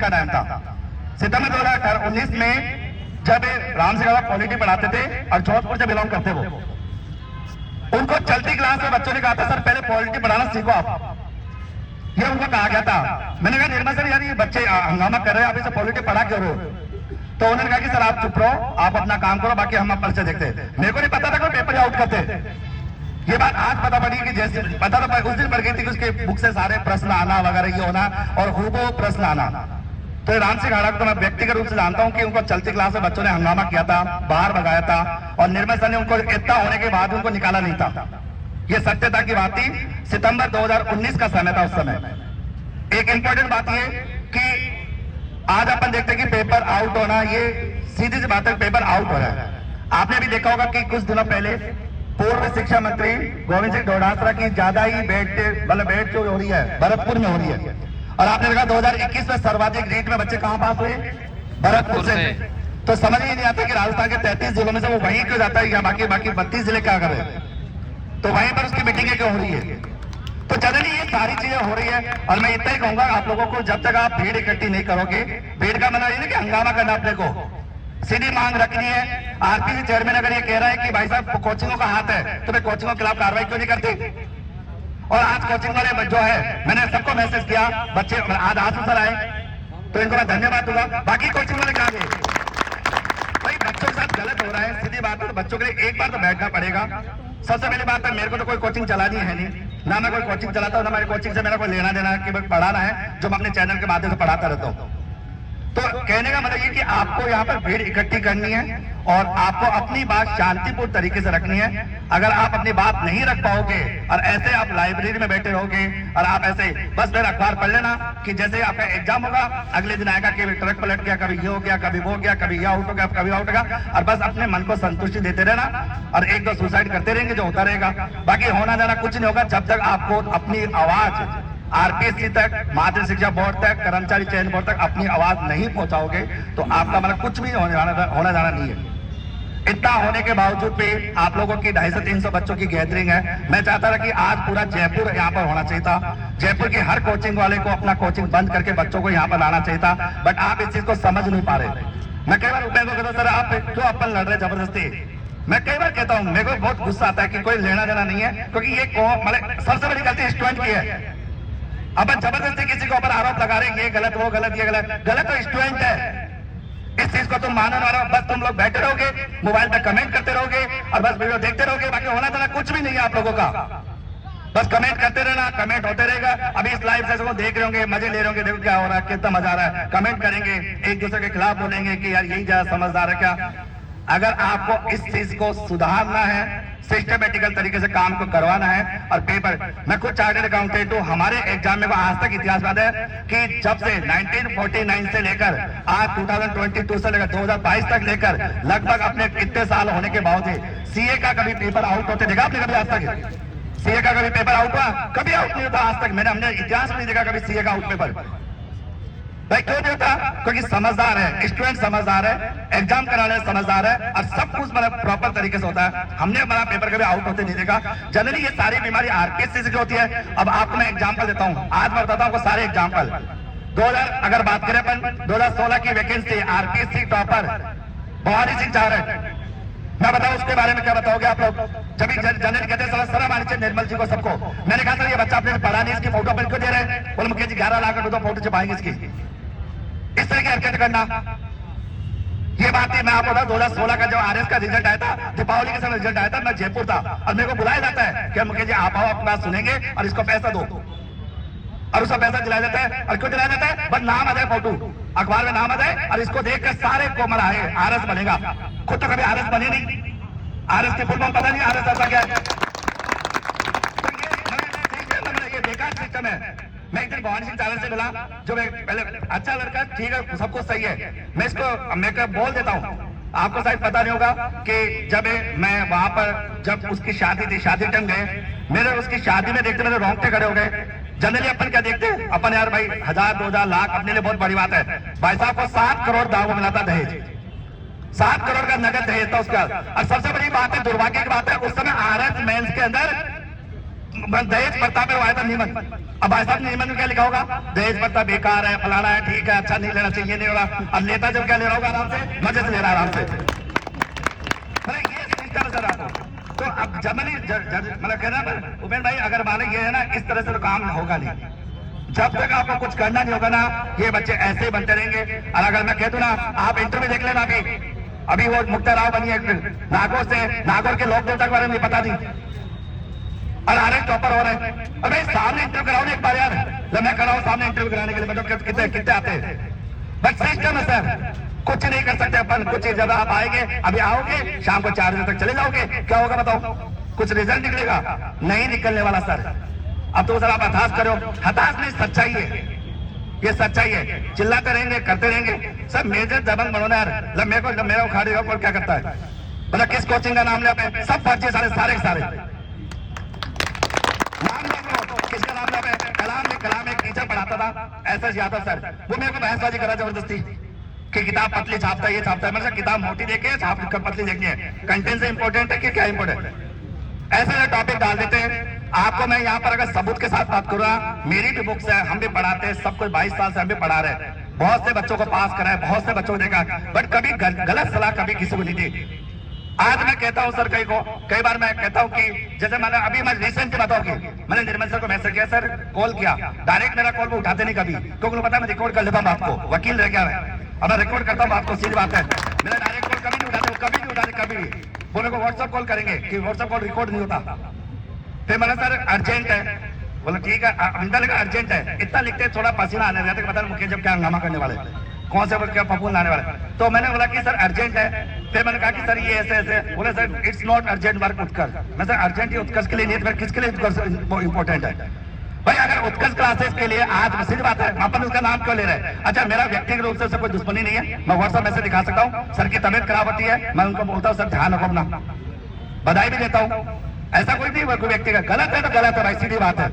का टाइम था। सितंबर 2019 में जब राम सिंह पॉलिटी पढ़ाते थे और जोधपुर से बिलोंग करते वो, उनको चलती क्लास में बच्चों ने कहा था सर पहले पॉलिटी पढ़ाना सीखो आप, ये उनको कहा गया था। मैंने कहा निर्मल सर यार ये बच्चे हंगामा कर रहे हैं, आप इसे पॉलिटी पढ़ा क्यों रहे हो? तो उन्होंने कहा कि सर आप चुप रहो, आप अपना काम करो, बाकी हम पर्चे देखते हैं। मेरे को नहीं पता था कोई पेपर आउट करते, ये बात आज पता पड़ी कि जैसे पता था उस दिन पड़ गई थी कि उसके बुक से सारे प्रश्न आना वगैरह ये होना और हूबहू प्रश्न आना। तो राम सिंह आड़ा को मैं व्यक्तिगत रूप से जानता हूं कि उनको चलती क्लास में बच्चों ने हंगामा किया था, बाहर भगाया था और निर्मल सर ने उनको इतना होने के बाद उनको निकाला नहीं था। ये सत्यता की बात थी। सितंबर 2019 का समय था उस समय। एक इंपॉर्टेंट बात ये कि आज अपन देखते हैं कि पेपर आउट होना, ये सीधी सी बात है, पेपर आउट हो रहा है। आपने भी देखा होगा कि कुछ दिनों पहले पूर्व शिक्षा मंत्री गोविंद सिंह डोटासरा की ज्यादा ही बेट जो हो रही है भरतपुर में हो रही है। और आपने देखा 2021 में सर्वाधिक रेट में बच्चे कहां पास हुए? भरतपुर से। तो समझ ही नहीं आता कि राजस्थान के 33 जिलों में से वो वहीं क्यों जाता है या बाकी 32 जिले क्या कर रहे हैं, तो वहीं पर उसकी मीटिंगें क्यों हो रही है? तो जनरली ये सारी चीजें हो रही है। और मैं इतना ही कहूंगा आप लोगों को, जब तक आप भीड़ इकट्ठी नहीं करोगे, भीड़ का मतलब ये नहीं कि हंगामा करना, अपने को सीधी मांग रखनी है। आरपीसी चेयरमैन अगर ये कह रहा है कि भाई साहब कोचिंगों का हाथ है, तो मैं कोचिंगों के खिलाफ कार्रवाई क्यों नहीं करती? और आज कोचिंग वाले जो है, मैंने सबको मैसेज किया, बच्चे आज सर आए तो इनको मैं धन्यवाद दूंगा। बाकी कोचिंग वाले कहा गए भाई बच्चों के साथ गलत हो रहा है, सीधी बात है। तो बच्चों के लिए एक बार तो बैठना पड़ेगा। सबसे पहली बात है, मेरे को तो कोई कोचिंग चलानी है नहीं, ना मैं कोई कोचिंग चलाता हूँ, ना मेरी कोचिंग से मेरा कोई लेना देना है कि पढ़ाना है, जो मैं अपने चैनल के माध्यम से पढ़ाता रहता हूँ। तो कहने का मतलब ये कि आपको यहाँ पर भीड़ इकट्ठी करनी है और आपको अपनी बात शांतिपूर्ण तरीके से रखनी है। अगर आप अपनी बात नहीं रख पाओगे और ऐसे आप लाइब्रेरी में बैठे रहोगे और आप ऐसे बस फिर अखबार पढ़ लेना कि जैसे आपका एग्जाम होगा अगले दिन आएगा कि ट्रक पलट गया, कभी ये हो गया, कभी वो हो गया, कभी यह आउट हो गया, कभी आउट होगा, और बस अपने मन को संतुष्टि देते रहना और एक दो सुसाइड करते रहेंगे, जो होता रहेगा। बाकी होना जाना कुछ नहीं होगा जब तक आपको अपनी आवाज आरपीएससी तक, माध्यमिक शिक्षा बोर्ड तक, कर्मचारी चयन बोर्ड तक अपनी आवाज नहीं पहुंचाओगे तो आपका मतलब कुछ भी होना जाना नहीं है। इतना होने के बावजूद भी आप लोगों की 250-300 बच्चों की गैदरिंग है। मैं चाहता था कि आज पूरा जयपुर यहाँ पर होना चाहिए था। जयपुर की हर कोचिंग वाले को अपना कोचिंग बंद करके बच्चों को यहाँ पर लाना चाहिए था, बट आप इस चीज को समझ नहीं पा रहे। मैं कई बार रुपए को कहता सर आप क्यों अपन लड़ रहे जबरदस्ती? मैं कई बार कहता हूँ, मेरे को बहुत गुस्सा आता है कि कोई लेना देना नहीं है, क्योंकि ये मतलब सबसे बड़ी गलती स्टूडेंट की है। अब जबरदस्ती किसी के ऊपर आरोप लगा रहे हैं ये गलत, वो गलत, ये गलत। गलत तो स्टूडेंट है, इस चीज को तुम मानो ना, बस तुम लोग बैठे रहोगे, मोबाइल पे कमेंट करते रहोगे और बस वीडियो देखते रहोगे। बाकी होना देना कुछ भी नहीं है आप लोगों का, बस कमेंट करते रहना, कमेंट होते रहेगा। अभी इस लाइव सेशन को देख रहे होंगे, मजे ले रहे होंगे, देखो क्या हो रहा है, कितना मजा आ रहा है। कमेंट करेंगे, एक दूसरे के खिलाफ बोलेंगे कि यार यही ज्यादा समझदार है क्या। अगर आपको इस चीज को सुधारना है, सिस्टमेटिकल तरीके से काम को करवाना है और पेपर, मैं खुद चार्टर्ड अकाउंटेंट हूं, हमारे एग्जाम में आज तक इतिहास याद है कि जब से 1949 से लेकर आज 2022 से लेकर 2022 तक लेकर लगभग अपने कितने साल होने के बावजूद सीए का कभी पेपर आउट होते देखा आपने? कभी आज तक सीए का कभी पेपर आउट हुआ? कभी आउट नहीं होता आज तक। हमने इतिहास में नहीं देखा कभी सीए का आउट पेपर। भाई क्यों नहीं होता? क्योंकि समझदार है, स्टूडेंट समझदार है, एग्जाम कराने समझदार है और सब कुछ मतलब प्रॉपर तरीके से होता है। हमने हमारा पेपर कभी आउट होते नहीं देखा। जनरली ये सारी बीमारी आरपीएससी से होती है। अब आपको मैं एग्जाम्पल देता हूँ, आज मैं बताता हूँ आपको सारे एग्जाम्पल। 2000 अगर बात करें अपन 2016 की vacancy RPSC topper Bhavani Singh chart, मैं बताऊं उसके बारे में क्या बताओगे आप लोग? जब जनरली कहते हैं शर्म आनी चाहिए निर्मल जी को, सबको। मैंने कहा सर ये बच्चा आपने पढ़ा नहीं, इसकी फोटो अपन क्यों दे रहे हैं? बोले मुकेश जी 11 लाख रुपए तो फोटो छपाएंगे इसकी। इस तरह की हरकत करना, ये बात है। मैं आपको बता 2016 का जो आरएस का रिजल्ट आया था, दीपावली के समय रिजल्ट आया था, मैं जयपुर था और मेरे को बुलाया जाता है कि मुकेश जी आप आओ, अपनी बात सुनेंगे और इसको पैसा दो, और उसका पैसा दिलाया जाता है। और क्यों दिलाया जाता है? बस नाम आ जाए, फोटो अखबार में नाम आ जाए और इसको देखकर सारे को मरा है आरएस बनेगा। खुद तो कभी आरएस बने नहीं, आरएस की फुल फॉर्म पता नहीं आरएस ऐसा क्या है। ये बेकार सिस्टम है। मैं एक दिन भवानी सिंह चावल से मिला, जो पहले अच्छा लड़का, ठीक है, सब कुछ सही है। मैं इसको मैं बोल देता हूँ, आपको शायद पता नहीं होगा कि जब मैं वहां पर जब उसकी शादी थी, शादी टाइम गए, मेरे उसकी शादी में देखते मेरे रोंगटे खड़े हो गए। जनरली अपन क्या देखते हैं अपन, यार भाई 1000, 2000, लाख अपने लिए बहुत बड़ी बात है। भाई साहब को 7 करोड़ दाव मिला था दहेज, 7 करोड़ का नगद दहेज था उसका। और सबसे बड़ी बात है, दुर्भाग्य की बात है, उस समय आरएस मेंस के अंदर दहेज प्रथा पे आया था नियमन। अब भाई साहब नियमन में क्या लिखा होगा? दहेज प्रथा बेकार है, फलाना है, ठीक है, अच्छा नहीं लेना चाहिए, नहीं हो रहा। अब नेता जब क्या ले रहा होगा? आराम से, मजे से ले रहा है, आराम से। ये सिस्टम सर आपको तो अब जनरली मतलब कह रहा है उपेंद्र भाई, अगर माने ये है ना, इस तरह से तो काम होगा नहीं। जब तक आपको कुछ करना नहीं होगा ना, ये बच्चे ऐसे ही बनते रहेंगे। और अगर मैं कह दूं ना, आप इंटरव्यू देख लेना, अभी वो मुक्ता राव बनी है नागौर से, नागौर के लोक देवता के बारे में पता नहीं, और आर टॉपर हो रहे हैं। अबे सामने इंटरव्यू कराओ ना एक बार यार, जब मैं कराऊं सामने इंटरव्यू कराने के लिए मतलब कितने कितने आते हैं। बट सिस्टम है सर, कुछ नहीं कर सकते अपन। कुछ जब आप आएंगे, अभी आओगे, शाम को 4 बजे तक चले जाओगे, क्या होगा बताओ? कुछ रिजल्ट निकलेगा? नहीं निकलने वाला सर। अब तो सर आप हताश करो, हताश नहीं, सच्चाई है, ये सच्चाई है। चिल्लाते रहेंगे, करते रहेंगे सर। मेजर दबंग बनो ना यार। मेरे को मेरा उखाड़ी हो क्या करता है? मतलब किस कोचिंग का नाम ले आपने? सब फर्जी सारे नाम लो, किसका नाम ले? कलाम एक टीचर पढ़ाता था, एस यादव सर, वो मेरे को बहसबाजी करा जबरदस्ती कि किताब पतली छापता है, ये छापता है। मैंने किताब मोटी देखे, छाप पतली देखनी है, कंटेंट से इंपॉर्टेंट है कि क्या इंपॉर्टेंट? ऐसे टॉपिक डाल देते हैं आपको। मैं यहाँ पर अगर सबूत के साथ बात करूँ, मेरी भी बुक्स है, हम भी पढ़ाते हैं, सब कुछ 22 साल से हम भी पढ़ा रहे हैं, बहुत से बच्चों को पास करा है, बहुत से बच्चों को देखा, बट कभी गलत सलाह कभी किसी को नहीं दी। आज मैं कहता हूं सर, कई बार मैं कहता हूं कि जैसे मैंने अभी मैं रिसेंट की बताऊं कि मैंने निर्मल सर को मैसेज किया, सर कॉल किया, डायरेक्ट मेरा कॉल वो उठाते नहीं कभी, क्योंकि पता है मैं रिकॉर्ड कर लेता हूं आपको, वकील रह गया है, अब मैं रिकॉर्ड करता हूं आपको, सीधी बात है। मेरा डायरेक्ट कॉल कभी नहीं उठाते, कभी भी बोले को व्हाट्सएप कॉल करेंगे कि व्हाट्सएप कॉल रिकॉर्ड नहीं होता। फिर मैंने सर अर्जेंट है, बोला ठीक है, अर्जेंट है, इतना लिखते थोड़ा पसीना आने लगा था, पता नहीं मुख्य जब क्या हंगामा करने वाले, कौन से क्या फपून लाने वाले। तो मैंने बोला कि सर अर्जेंट है। फिर मैंने कहा कि सर ये ऐसे बोले, sir it's not urgent work Utkarsh. मैं सर अर्जेंट ही उत्कर्ष के लिए नहीं, किसके लिए उत्कर्ष इंपॉर्टेंट है भाई? अगर उत्कर्ष क्लासेस के लिए आज सीधी बात है, अपन उसका नाम क्यों ले रहे हैं? अच्छा, मेरा व्यक्तिगत रूप से कोई दुश्मनी नहीं है, मैं व्हाट्सएप मैसेज दिखा सकता हूँ, सर की तबियत खराब होती है, मैं उनको बोलता हूँ सर ध्यान रखो अपना, बधाई भी देता हूँ। ऐसा कोई नहीं, कोई व्यक्ति का गलत है तो गलत है भाई, सीधी बात है।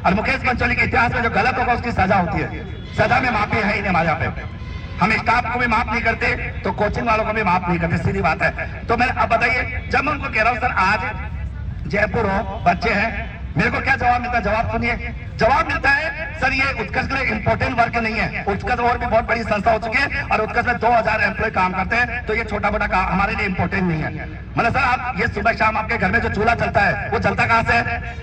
और मुकेश पंचोली के इतिहास में जो गलत होगा उसकी सजा होती है, सजा में माफी है ही नहीं हमारे यहाँ पे। हम स्टाफ को भी माफ नहीं करते तो कोचिंग वालों को भी माफ नहीं करते, सीधी बात है। तो मैं अब बताइए, जब मैं उनको कह रहा हूँ सर आज जयपुर हो, बच्चे हैं, मेरे को क्या जवाब मिलता है? जवाब सुनिए, जवाब मिलता है सर ये उत्कर्ष के लिए इंपॉर्टेंट वर्क नहीं है। उत्कर्ष और भी बहुत बड़ी संस्था हो चुकी है और उत्कर्ष में 2000 एम्प्लॉय काम करते हैं, तो ये छोटा मोटा काम हमारे लिए इंपॉर्टेंट नहीं है। मतलब सर आप ये सुबह शाम आपके घर में जो चूल्हा चलता है वो चलता कहाँ से है?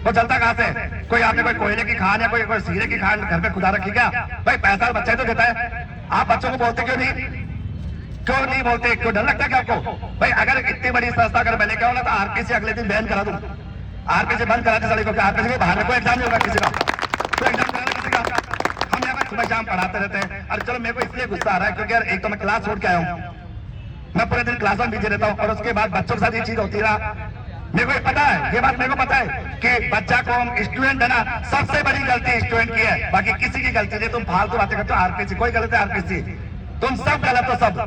वो चलता कहाँ से? कोई आपने कोई कोयले की खान या कोई सीरे की खान घर पे खुदा रखी क्या? भाई पैसा बच्चा तो देता है, आप बच्चों को बोलते क्यों नहीं बोलते? क्यों डर लगता है क्या आपको? भाई अगर इतनी बड़ी संस्था अगर मैं लेके आऊंगा तो आरपीसी अगले दिन बैन करा दूं, आरपीसी बंद कराते साले को, आरपीसी बाहर में कोई एग्जाम नहीं होगा किसी का, कोई एग्जाम कराना किसी का। हम यहाँ पर सुबह शाम पढ़ाते रहते हैं। और चलो मेरे को इसलिए गुस्सा आ रहा है क्योंकि यार एक तो मैं क्लास छोड़ के आया हूँ, मैं पूरे दिन क्लास में बिजी रहता हूँ, और उसके बाद बच्चों के साथ ये चीज होती है ना, मेरे को पता है, ये बात मेरे को पता है कि बच्चा को हम स्टूडेंट है ना, सबसे बड़ी गलती स्टूडेंट की है, बाकी किसी की गलती नहीं। तुम फालतू बातें करते हो, आरपीसी कोई गलत है, आरपीसी तुम सब गलत हो, सब।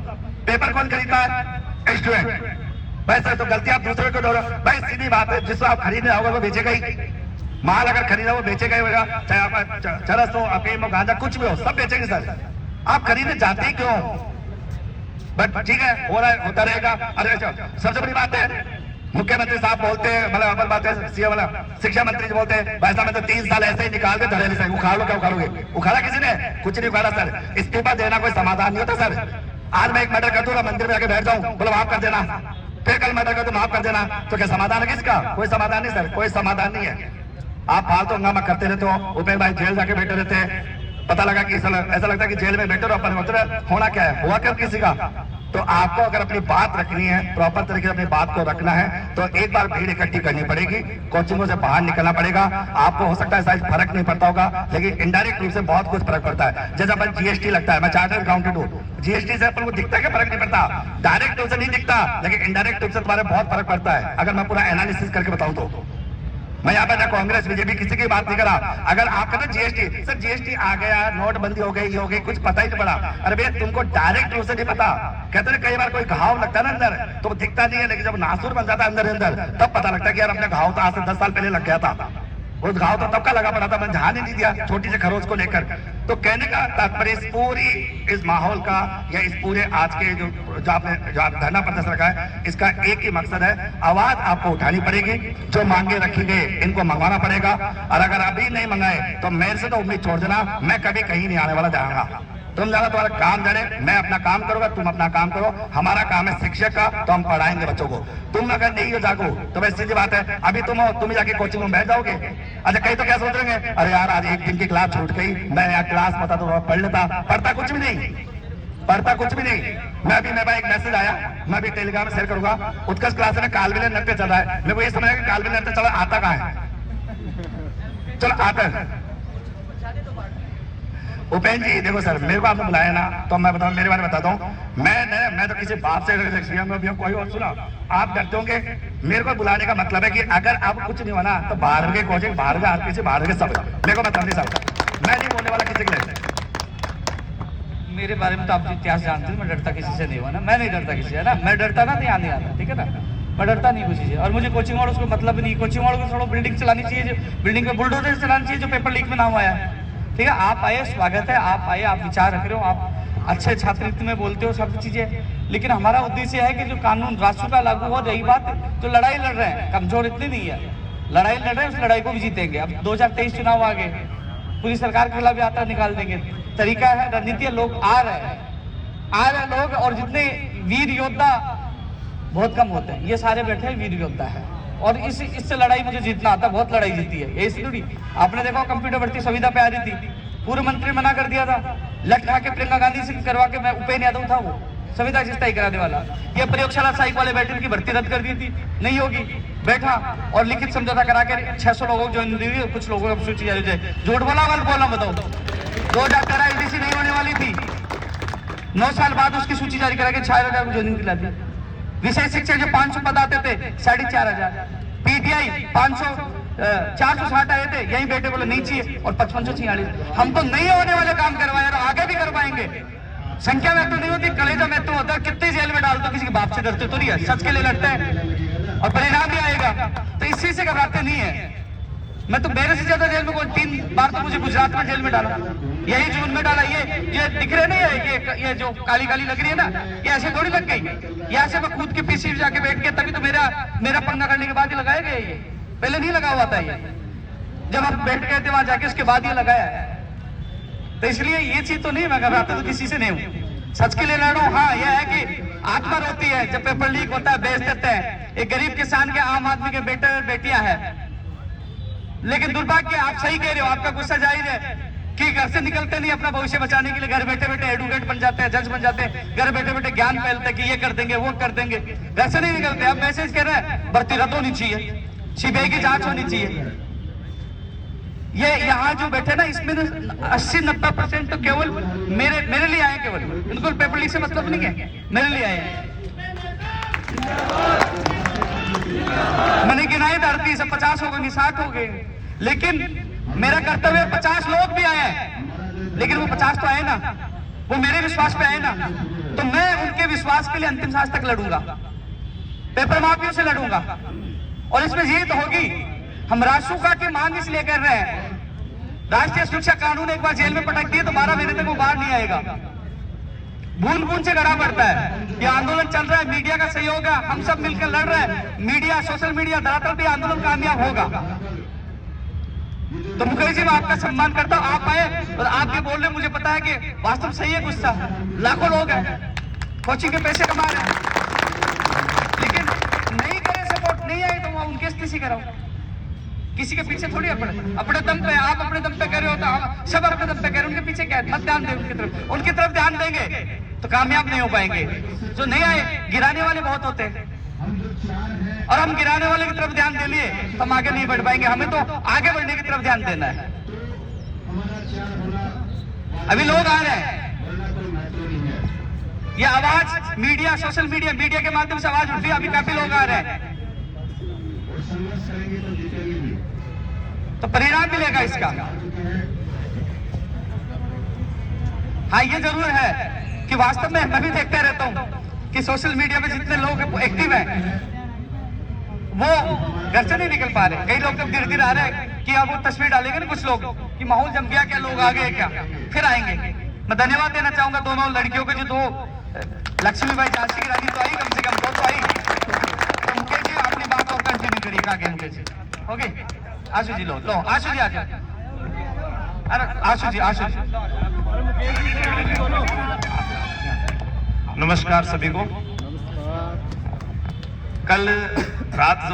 पेपर कौन खरीदता है? स्टूडेंट। वैसे तो गलती आप दूसरे को दो, भाई सीधी बात है, जिसको आप खरीदने आओगे वो बेचेगा ही, माल अगर खरीदा वो बेचेगा ही होगा, चाहे आप चरस हो, अफीम हो, गांजा कुछ भी हो, सब बेचेंगे सर। आप खरीदने जाते ही क्यों? बट ठीक है, हो रहा है, होता रहेगा। अरे सबसे बड़ी बात है, मुख्यमंत्री साहब बोलते हैं, मतलब अपन बात है, सीएम वाला शिक्षा मंत्री जी बोलते हैं भाई साहब मैं तो 3 साल ऐसे ही निकाल के धड़ेले से उखाड़ लो, क्या उखाड़ोगे? उखाड़ा किसी ने? कुछ नहीं उखाड़ा सर। इस्तीफा देना कोई समाधान नहीं होता सर। आज मैं एक मर्डर कर दूंगा, मंदिर में जाके बैठ जाऊं, बोलो माफ कर देना, फिर कल मर्डर कर दो, माफ कर देना, तो क्या समाधान है किसका? कोई समाधान नहीं सर, कोई समाधान नहीं है। आप फालतू हंगामा करते रहते हो। उपेंद्र भाई जेल जाके बैठे रहते हैं, पता लगा कि ऐसा लगता है कि जेल में बैठे रहो, अपन उतर होना क्या है, हुआ क्या किसी का? तो आपको अगर अपनी बात रखनी है, प्रॉपर तरीके से अपनी बात को रखना है, तो एक बार भीड़ इकट्ठी करनी पड़ेगी, कोचिंगों से बाहर निकलना पड़ेगा। आपको हो सकता है शायद फर्क नहीं पड़ता होगा, लेकिन इनडायरेक्ट रूप से बहुत कुछ फर्क पड़ता है। जैसे अपन जीएसटी लगता है, मैं चार्टर्ड अकाउंटेंट हूँ, जीएसटी से अपन को दिखता है क्या? फर्क नहीं पड़ता, डायरेक्ट रूप से नहीं दिखता, लेकिन इनडायरेक्ट रूप से तुम्हारे बहुत फर्क पड़ता है। अगर मैं पूरा एनालिसिस करके बताऊं तो मैं यहाँ पे ना कांग्रेस बीजेपी किसी की बात नहीं करा। अगर आप कहते जीएसटी, सर जीएसटी आ गया, नोटबंदी हो गई, ये हो गई, कुछ पता ही नहीं पड़ा। अरे भैया तुमको डायरेक्ट रूप से नहीं पता। कहते हैं कई बार कोई घाव लगता है ना अंदर, तो वो दिखता नहीं है, लेकिन जब नासूर बन जाता है अंदर तब पता लगता है कि यार अपने घाव तो आज से 10 साल पहले लग गया था, वो घाव तो तब का लगा पड़ा था, मैंने ध्यान ही नहीं दिया छोटी से खरोच को लेकर। तो कहने का तात्पर्य इस माहौल का या इस पूरे आज के जो आप धरना प्रदर्शन रखा है, इसका एक ही मकसद है, आवाज आपको उठानी पड़ेगी, जो मांगे रखी गई इनको मंगवाना पड़ेगा, और अगर अभी नहीं मंगाए तो मेरे से तो उम्मीद छोड़ देना, मैं कभी कहीं नहीं आने वाला जाऊंगा। तुम ज्यादा तुम्हारा काम जाने, मैं अपना काम करूंगा, तुम अपना काम करो, हमारा काम है शिक्षक का, तो हम पढ़ाएंगे बच्चों को। तुम अगर नहीं हो जागो तो वैसी सीधी बात है, अभी तुम हो, तुम जाके कोचिंग में बैठ जाओगे। अच्छा, कई तो क्या सोच रहे हैं, अरे यार आज एक दिन की क्लास छूट गई, मैं यहाँ क्लास पता तो पढ़ लेता। पढ़ता कुछ भी नहीं, पढ़ता कुछ भी नहीं। मैं भाई एक मैसेज आया, मैं भी टेलीग्राम में शेयर करूंगा, उत्कर्ष क्लास में कालबेलिया नृत्य चल रहा है। मेरे को ये समझ कि कालबेलिया नृत्य चल रहा आता कहाँ है, चलो आता है। उपेंद्र जी देखो सर, मेरे को आपने बुलाया ना, तो मैं बताऊं, मेरे बारे में बताता हूँ, मैं तो किसी बाप से कोई और सुना, आप डरते होंगे। मेरे को बुलाने का मतलब है कि अगर आप कुछ नहीं होना तो बाहर के कोचिंग, बाहर के आरपीसी, बाहर के सब, मेरे को मतलब नहीं सकता, मैं नहीं बोलने वाला किसी के लिए। मेरे बारे में तो आप इतिहास जानते हैं, मैं डरता किसी से नहीं हुआ ना, मैं नहीं डरता किसी से ना, मैं डरता ना ध्यान नहीं आता, ठीक है ना, मैं डरता नहीं किसी से। और मुझे कोचिंग वालों को मतलब नहीं, कोचिंग वालों को थोड़ा बिल्डिंग चलानी चाहिए, जो बिल्डिंग में बुलडोजर चलानी चाहिए, जो पेपर लीक में नाम आया है, ठीक है। आप आए, स्वागत है, आप आए, आप विचार रख रहे हो, आप अच्छे छात्रवृत्ति में बोलते हो, सब चीजें, लेकिन हमारा उद्देश्य है कि जो कानून राष्ट्र का लागू हो, रही बात जो लड़ाई लड़ रहे हैं, कमजोर इतनी नहीं है, लड़ाई लड़ रहे हैं, उस लड़ाई को भी जीतेंगे। अब 2023 चुनाव आ गए, पूरी सरकार के खिलाफ यात्रा निकाल देंगे, तरीका है, रणनीति है, लोग आ रहे हैं लोग, और जितने वीर योद्धा बहुत कम होते हैं, ये सारे बैठे हैं वीर योद्धा है, और इससे लड़ाई मुझे जीतना आता, बहुत लड़ाई जीती है ये इसलिए। आपने देखा कंप्यूटर भर्ती सुविधा पे आ रही थी, पूर्व मंत्री मना कर दिया था, लट खा के प्रियंका गांधी से करवा के, मैं उपेंद्र यादव था वो संविदा स्थायी कराने वाला, ये प्रयोगशाला सहायक वाले बैठे, उनकी भर्ती रद्द कर दी थी, नहीं होगी, बैठा और लिखित समझौता करा के 600 लोगों को ज्वाइन दी, कुछ लोगों को सूची जारी, झूठ बोला गलत बोला बताओ। 2013 यूडीसी नहीं होने वाली थी, 9 साल बाद उसकी सूची जारी करा के 6000 को ज्वाइनिंग दिला दी। विषय शिक्षक जो 500 पद आते थे 4500, पीटीआई 460 आए थे, यही बेटे बोले नहीं चाहिए, और 5546। हम तो नहीं होने वाले काम करवाए और आगे भी करवाएंगे। संख्या में तो नहीं होती, कलेजा में तो होता है, कितनी जेल में डाल दो, किसी के बाप से डरते तो नहीं है, सच के लिए लड़ते हैं और परिणाम भी आएगा, तो इसी से घबराते नहीं है। मैं तो मेरे से ज्यादा जेल में, 3 बार तो मुझे गुजरात में जेल में डाला, यही जून में डाला। ये दिख रहे नहीं है, ये जो काली काली लग रही है ना, ये ऐसे थोड़ी लग गई, यहाँ से मैं कूद के पीछे जाके बैठ गया, तभी तो मेरा पंगा करने के बाद ही लगाया गया, ये पहले नहीं लगा हुआ था, ये जब हम बैठ गए थे वहां जाके उसके बाद ये लगाया है। तो इसलिए ये चीज तो नहीं, मैं घबराता तो किसी से नहीं हूँ, सच के लिए लड़ रहा हूँ। हाँ, यह है कि आत्मा रोती है जब पेपर लीक होता है, बेच देते हैं। एक गरीब किसान के, आम आदमी के बेटे बेटियां हैं, लेकिन दुर्भाग्य, आप सही कह रहे हो, आपका गुस्सा जाहिर है कि घर से निकलते नहीं अपना भविष्य बचाने के लिए, घर बैठे बैठे एडवोकेट बन जाते हैं, जज बन जाते हैं, घर बैठे बैठे ज्ञान फैलते हैं कि ये कर देंगे, वो कर देंगे, घर से नहीं निकलते। अब मैसेज कर रहे हैं भर्ती रद्द होनी चाहिए, सीबीआई की जांच होनी चाहिए। ये यहाँ जो बैठे ना, इसमें 80-90% तो केवल मेरे लिए आए, केवल इनको पेपर लीक से मतलब नहीं है, मेरे लिए आए हैं। मैंने गिनाई धरती से 50 हो गए, 60 हो गए, लेकिन मेरा कर्तव्य 50 लोग भी आए हैं, लेकिन वो 50 तो आए ना, वो मेरे विश्वास पे आए ना, तो मैं उनके विश्वास के लिए अंतिम सांस तक लड़ूंगा, पेपर माफियों से लड़ूंगा। और इसमें जीत होगी। हम राष्ट्रसुखा की मांग इसलिए कर रहे हैं, राष्ट्रीय सुरक्षा कानून एक बार जेल में पटक दिए तो 12 महीने तक वो बाहर नहीं आएगा। बूंद बूंद से गड़ा पड़ता है। ये आंदोलन चल रहा है, मीडिया का सहयोग है, हम सब मिलकर लड़ रहे हैं, मीडिया, सोशल मीडिया, धरातल पे आंदोलन कामयाब होगा। तो मुकेश जी, मैं आपका सम्मान करता हूं, आप आए और आप ये बोल रहे, मुझे पता है कि वास्तव सही है, गुस्सा, लाखों लोग हैं, कोचिंग के पैसे कमा रहे हैं, लेकिन नहीं करे सपोर्ट, नहीं आए तो मैं उनके किसी कराऊं, किसी के पीछे थोड़ी अपने दम पे, आप अपने दम पे कर रहे हो तो हम सब अपने दम पे कर रहे हैं, उनके पीछे क्या है? मत ध्यान दें उनकी तरफ ध्यान देंगे तो कामयाब नहीं हो पाएंगे। जो नहीं आए, गिराने वाले बहुत होते हैं, और हम गिराने वाले की तरफ ध्यान दे लिए तो हम आगे नहीं बढ़ पाएंगे। हमें तो आगे बढ़ने की तरफ ध्यान देना है। अभी लोग आ रहे हैं, ये आवाज मीडिया, सोशल मीडिया के माध्यम से आवाज उठी, अभी काफी लोग आ रहे हैं, तो परिणाम मिलेगा इसका। हाँ, ये जरूर है कि वास्तव में मैं भी देखता रहता हूं कि सोशल मीडिया पे जितने लोग एक्टिव हैं वो घर से नहीं निकल पा रहे। कई लोग तो धीरे धीरे आ रहे हैं कि अब वो तस्वीर डालेंगे ना कुछ लोग कि कि माहौल जम गया क्या, लोग आ गए क्या, फिर आएंगे। मैं धन्यवाद देना चाहूंगा दोनों लड़कियों के, जो दो लक्ष्मीबाई झांसी की रानी तो आई, कम से कम दो तो आई। तो मुकेश जी अपनी बात और कंटिन्यू करिएगा आगे मुकेश जी। ओके आशु जी, लो लो आशु जी आ जाओ। अरे आशु जी, आशु जी। नमस्कार सभी को। कल रात